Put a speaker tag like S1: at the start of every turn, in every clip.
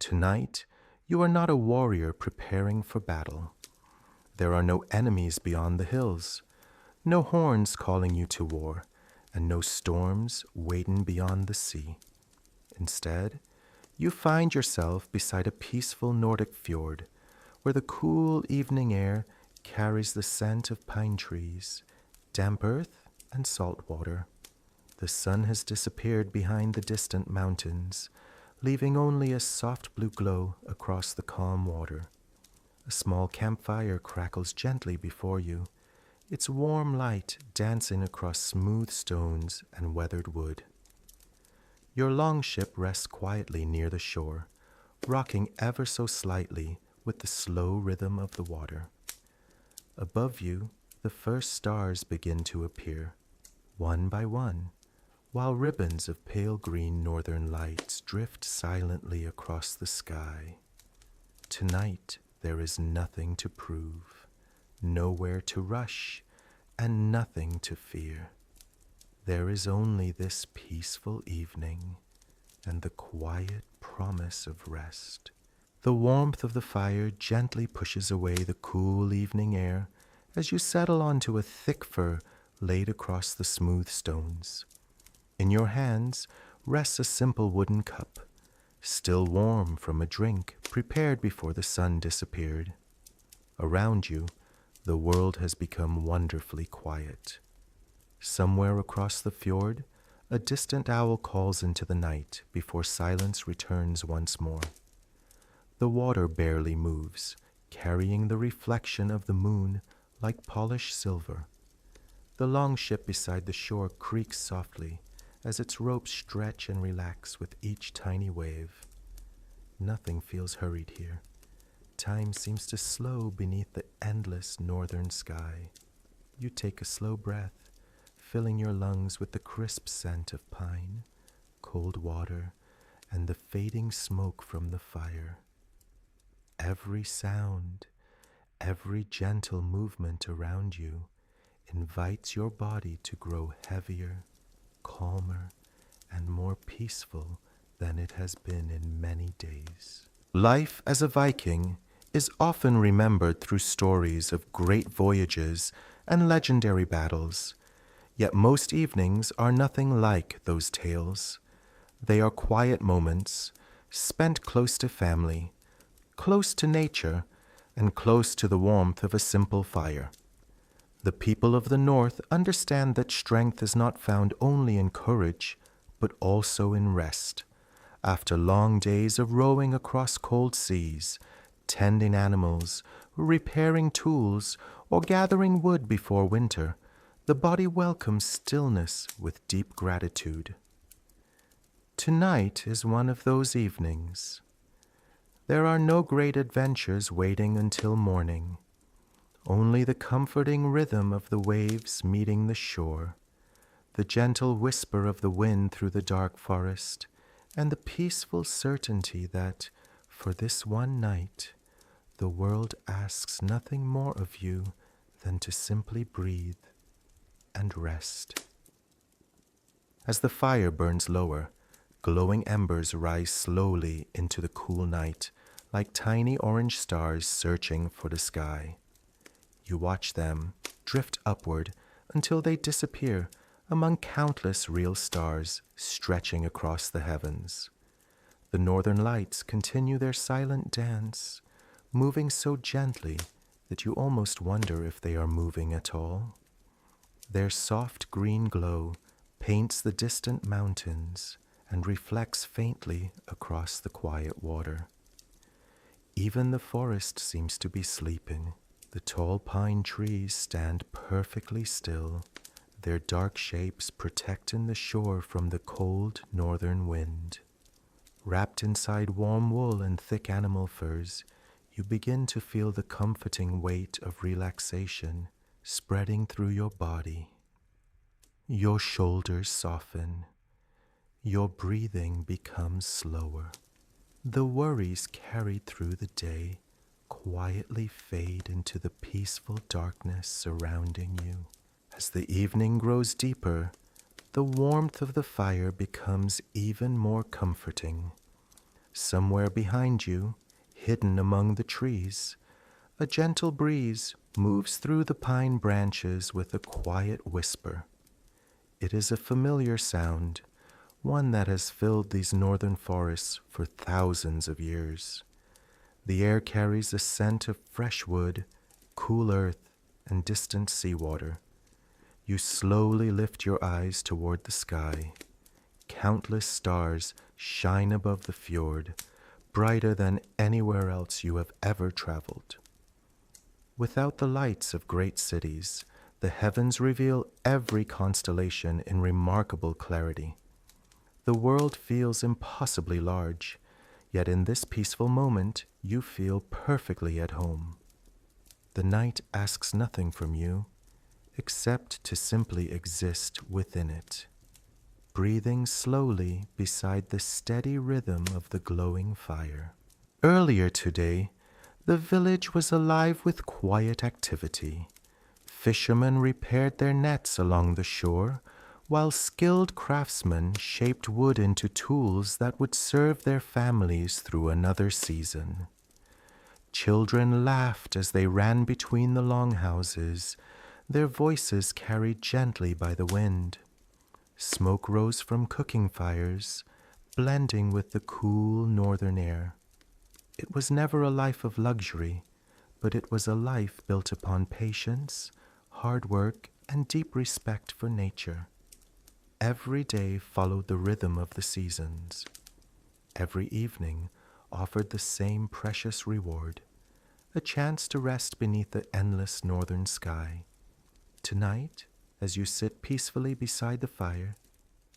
S1: Tonight, you are not a warrior preparing for battle. There are no enemies beyond the hills, no horns calling you to war, and no storms waiting beyond the sea. Instead, you find yourself beside a peaceful Nordic fjord, where the cool evening air carries the scent of pine trees, damp earth, and salt water. The sun has disappeared behind the distant mountains, leaving only a soft blue glow across the calm water. A small campfire crackles gently before you, its warm light dancing across smooth stones and weathered wood. Your longship rests quietly near the shore, rocking ever so slightly with the slow rhythm of the water. Above you, the first stars begin to appear, one by one, while ribbons of pale green northern lights drift silently across the sky. Tonight, there is nothing to prove, nowhere to rush, and nothing to fear. There is only this peaceful evening and the quiet promise of rest. The warmth of the fire gently pushes away the cool evening air as you settle onto a thick fur laid across the smooth stones. In your hands rests a simple wooden cup, still warm from a drink prepared before the sun disappeared. Around you, the world has become wonderfully quiet. Somewhere across the fjord, a distant owl calls into the night before silence returns once more. The water barely moves, carrying the reflection of the moon like polished silver. The longship beside the shore creaks softly as its ropes stretch and relax with each tiny wave. Nothing feels hurried here. Time seems to slow beneath the endless northern sky. You take a slow breath, filling your lungs with the crisp scent of pine, cold water, and the fading smoke from the fire. Every sound, every gentle movement around you invites your body to grow heavier, calmer, and more peaceful than it has been in many days. Life as a Viking is often remembered through stories of great voyages and legendary battles, yet most evenings are nothing like those tales. They are quiet moments spent close to family, close to nature, and close to the warmth of a simple fire. The people of the North understand that strength is not found only in courage, but also in rest. After long days of rowing across cold seas, tending animals, repairing tools, or gathering wood before winter, the body welcomes stillness with deep gratitude. Tonight is one of those evenings. There are no great adventures waiting until morning, only the comforting rhythm of the waves meeting the shore, the gentle whisper of the wind through the dark forest, and the peaceful certainty that, for this one night, the world asks nothing more of you than to simply breathe and rest. As the fire burns lower, glowing embers rise slowly into the cool night, like tiny orange stars searching for the sky. You watch them drift upward until they disappear among countless real stars stretching across the heavens. The northern lights continue their silent dance, moving so gently that you almost wonder if they are moving at all. Their soft green glow paints the distant mountains and reflects faintly across the quiet water. Even the forest seems to be sleeping. The tall pine trees stand perfectly still, their dark shapes protecting the shore from the cold northern wind. Wrapped inside warm wool and thick animal furs, you begin to feel the comforting weight of relaxation spreading through your body. Your shoulders soften. Your breathing becomes slower. The worries carried through the day quietly fade into the peaceful darkness surrounding you. As the evening grows deeper, the warmth of the fire becomes even more comforting. Somewhere behind you, hidden among the trees, a gentle breeze moves through the pine branches with a quiet whisper. It is a familiar sound, one that has filled these northern forests for thousands of years. The air carries a scent of fresh wood, cool earth, and distant seawater. You slowly lift your eyes toward the sky. Countless stars shine above the fjord, brighter than anywhere else you have ever traveled. Without the lights of great cities, the heavens reveal every constellation in remarkable clarity. The world feels impossibly large, yet in this peaceful moment you feel perfectly at home. The night asks nothing from you except to simply exist within it, breathing slowly beside the steady rhythm of the glowing fire. Earlier today, the village was alive with quiet activity. Fishermen repaired their nets along the shore, while skilled craftsmen shaped wood into tools that would serve their families through another season. Children laughed as they ran between the longhouses, their voices carried gently by the wind. Smoke rose from cooking fires, blending with the cool northern air. It was never a life of luxury, but it was a life built upon patience, hard work, and deep respect for nature. Every day followed the rhythm of the seasons. Every evening offered the same precious reward, a chance to rest beneath the endless northern sky. Tonight, as you sit peacefully beside the fire,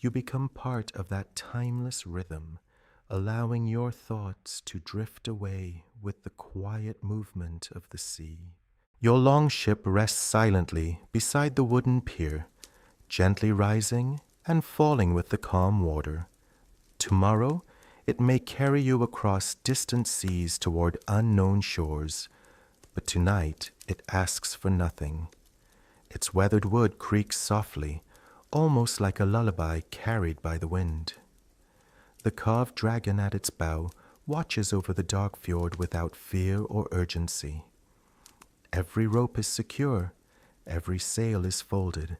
S1: you become part of that timeless rhythm, allowing your thoughts to drift away with the quiet movement of the sea. Your longship rests silently beside the wooden pier, gently rising and falling with the calm water. Tomorrow, it may carry you across distant seas toward unknown shores, but tonight it asks for nothing. Its weathered wood creaks softly, almost like a lullaby carried by the wind. The carved dragon at its bow watches over the dark fjord without fear or urgency. Every rope is secure, every sail is folded,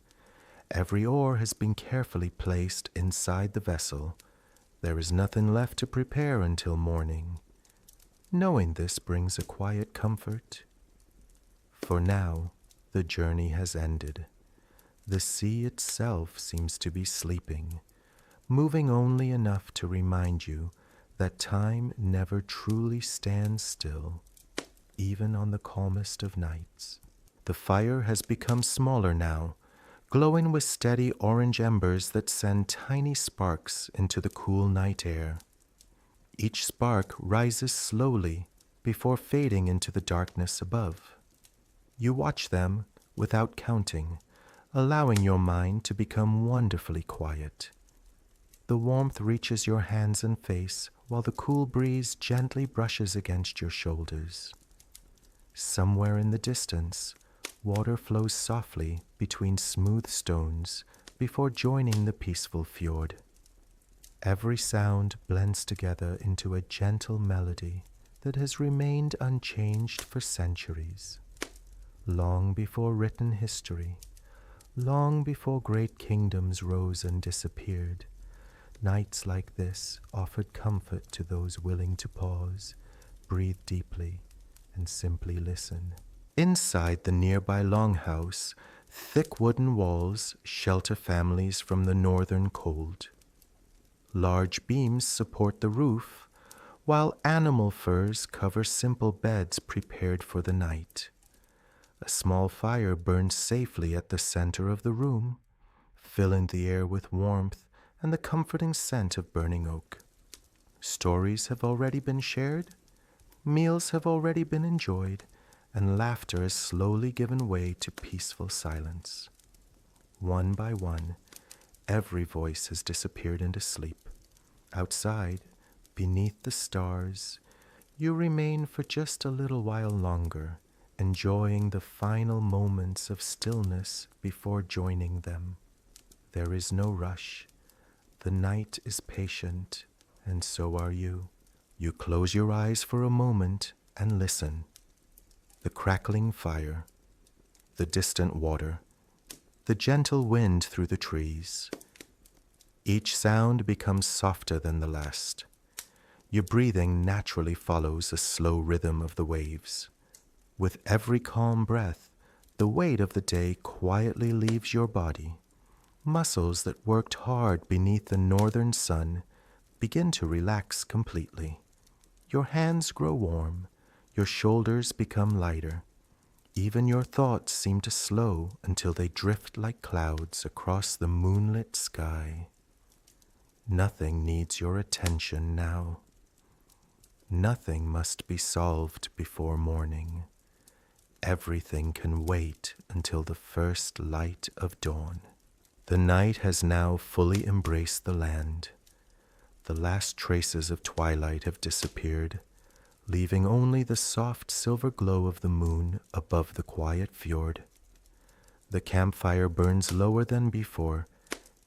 S1: every oar has been carefully placed inside the vessel. There is nothing left to prepare until morning. Knowing this brings a quiet comfort. For now, the journey has ended. The sea itself seems to be sleeping, moving only enough to remind you that time never truly stands still, even on the calmest of nights. The fire has become smaller now, glowing with steady orange embers that send tiny sparks into the cool night air. Each spark rises slowly before fading into the darkness above. You watch them without counting, allowing your mind to become wonderfully quiet. The warmth reaches your hands and face while the cool breeze gently brushes against your shoulders. Somewhere in the distance, water flows softly between smooth stones before joining the peaceful fjord. Every sound blends together into a gentle melody that has remained unchanged for centuries. Long before written history, long before great kingdoms rose and disappeared, nights like this offered comfort to those willing to pause, breathe deeply, and simply listen. Inside the nearby longhouse, thick wooden walls shelter families from the northern cold. Large beams support the roof, while animal furs cover simple beds prepared for the night. A small fire burns safely at the center of the room, filling the air with warmth and the comforting scent of burning oak. Stories have already been shared, meals have already been enjoyed, and laughter has slowly given way to peaceful silence. One by one, every voice has disappeared into sleep. Outside, beneath the stars, you remain for just a little while longer, enjoying the final moments of stillness before joining them. There is no rush. The night is patient, and so are you. You close your eyes for a moment and listen. The crackling fire, the distant water, the gentle wind through the trees. Each sound becomes softer than the last. Your breathing naturally follows a slow rhythm of the waves. With every calm breath, the weight of the day quietly leaves your body. Muscles that worked hard beneath the northern sun begin to relax completely. Your hands grow warm, your shoulders become lighter. Even your thoughts seem to slow until they drift like clouds across the moonlit sky. Nothing needs your attention now. Nothing must be solved before morning. Everything can wait until the first light of dawn. The night has now fully embraced the land. The last traces of twilight have disappeared, leaving only the soft silver glow of the moon above the quiet fjord. The campfire burns lower than before,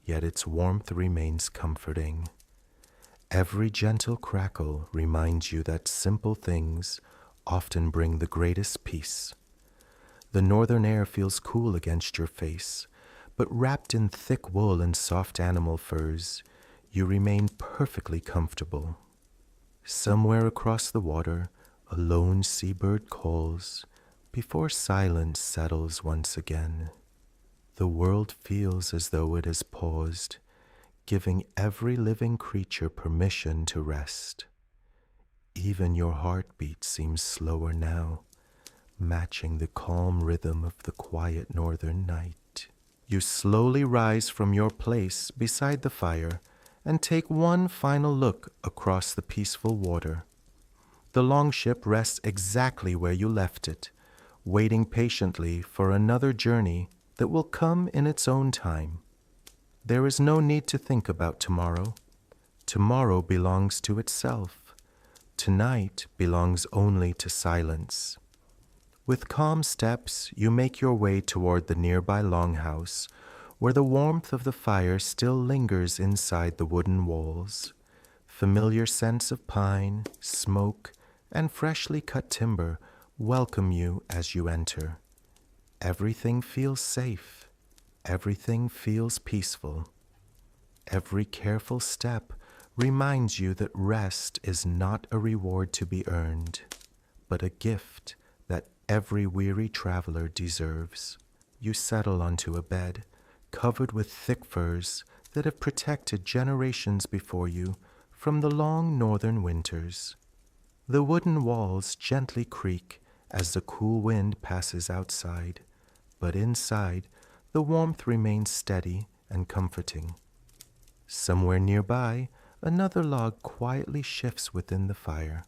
S1: yet its warmth remains comforting. Every gentle crackle reminds you that simple things often bring the greatest peace. The northern air feels cool against your face, but wrapped in thick wool and soft animal furs, you remain perfectly comfortable. Somewhere across the water, a lone seabird calls before silence settles once again. The world feels as though it has paused, giving every living creature permission to rest. Even your heartbeat seems slower now, matching the calm rhythm of the quiet northern night. You slowly rise from your place beside the fire and take one final look across the peaceful water. The longship rests exactly where you left it, waiting patiently for another journey that will come in its own time. There is no need to think about tomorrow. Tomorrow belongs to itself. Tonight belongs only to silence. With calm steps, you make your way toward the nearby longhouse, where the warmth of the fire still lingers inside the wooden walls. Familiar scents of pine, smoke, and freshly cut timber welcome you as you enter. Everything feels safe. Everything feels peaceful. Every careful step reminds you that rest is not a reward to be earned, but a gift that every weary traveler deserves. You settle onto a bed covered with thick furs that have protected generations before you from the long northern winters. The wooden walls gently creak as the cool wind passes outside, but inside, the warmth remains steady and comforting. Somewhere nearby, another log quietly shifts within the fire,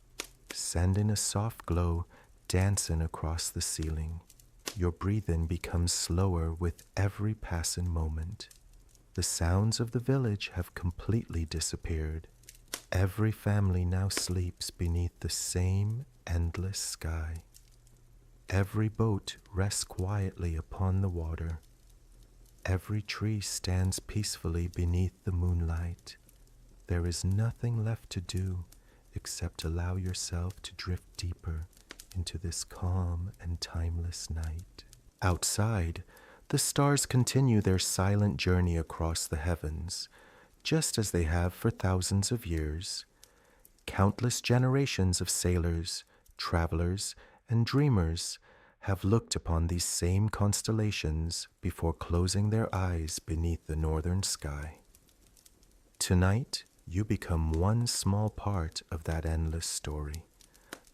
S1: sending a soft glow dancing across the ceiling. Your breathing becomes slower with every passing moment. The sounds of the village have completely disappeared. Every family now sleeps beneath the same endless sky. Every boat rests quietly upon the water. Every tree stands peacefully beneath the moonlight. There is nothing left to do except allow yourself to drift deeper into this calm and timeless night. Outside, the stars continue their silent journey across the heavens, just as they have for thousands of years. Countless generations of sailors, travelers, and dreamers have looked upon these same constellations before closing their eyes beneath the northern sky. Tonight, you become one small part of that endless story.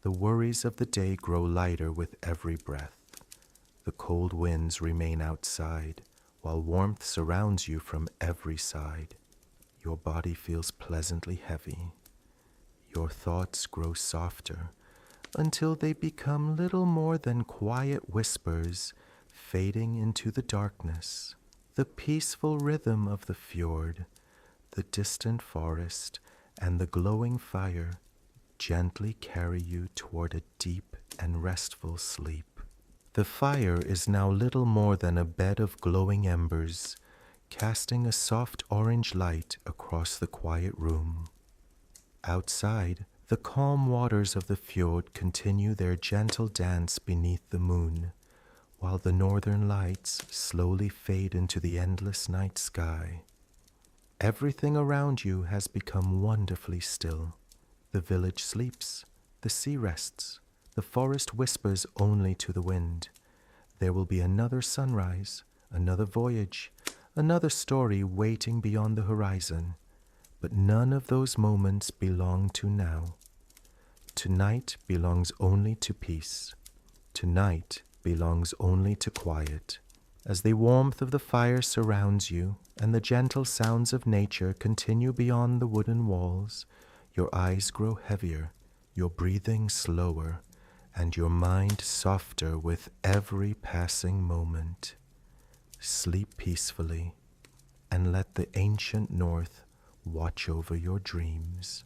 S1: The worries of the day grow lighter with every breath. The cold winds remain outside, while warmth surrounds you from every side. Your body feels pleasantly heavy. Your thoughts grow softer until they become little more than quiet whispers fading into the darkness. The peaceful rhythm of the fjord, the distant forest, and the glowing fire gently carry you toward a deep and restful sleep. The fire is now little more than a bed of glowing embers, casting a soft orange light across the quiet room. Outside, The calm waters of the fjord continue their gentle dance beneath the moon, while the northern lights slowly fade into the endless night sky. Everything around you has become wonderfully still. The village sleeps, the sea rests, the forest whispers only to the wind. There will be another sunrise, another voyage, another story waiting beyond the horizon, but none of those moments belong to now. Tonight belongs only to peace. Tonight belongs only to quiet. As the warmth of the fire surrounds you and the gentle sounds of nature continue beyond the wooden walls, your eyes grow heavier, your breathing slower, and your mind softer with every passing moment. Sleep peacefully and let the ancient north watch over your dreams.